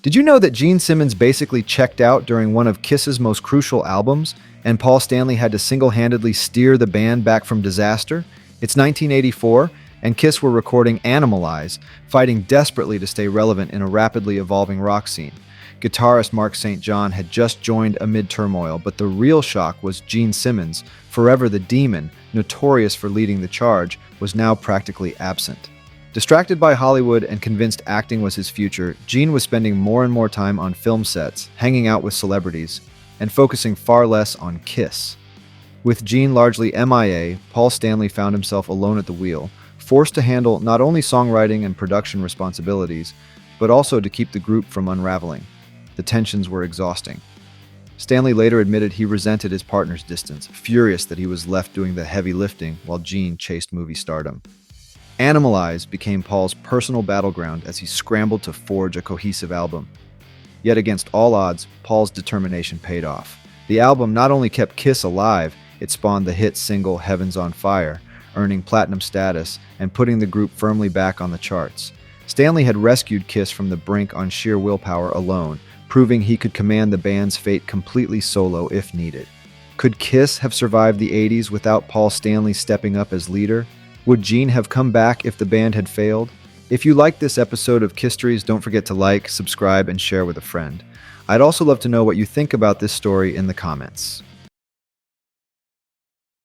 Did you know that Gene Simmons basically checked out during one of Kiss's most crucial albums, and Paul Stanley had to single-handedly steer the band back from disaster? It's 1984, and Kiss were recording Animalize, fighting desperately to stay relevant in a rapidly evolving rock scene. Guitarist Mark St. John had just joined amid turmoil, but the real shock was Gene Simmons, forever the demon, notorious for leading the charge, was now practically absent. Distracted by Hollywood and convinced acting was his future, Gene was spending more and more time on film sets, hanging out with celebrities, and focusing far less on Kiss. With Gene largely MIA, Paul Stanley found himself alone at the wheel, forced to handle not only songwriting and production responsibilities, but also to keep the group from unraveling. The tensions were exhausting. Stanley later admitted he resented his partner's distance, furious that he was left doing the heavy lifting while Gene chased movie stardom. Animalize became Paul's personal battleground as he scrambled to forge a cohesive album. Yet against all odds, Paul's determination paid off. The album not only kept Kiss alive, it spawned the hit single Heaven's on Fire, earning platinum status and putting the group firmly back on the charts. Stanley had rescued Kiss from the brink on sheer willpower alone, proving he could command the band's fate completely solo if needed. Could Kiss have survived the 80s without Paul Stanley stepping up as leader? Would Gene have come back if the band had failed? If you liked this episode of KISStories, don't forget to like, subscribe, and share with a friend. I'd also love to know what you think about this story in the comments.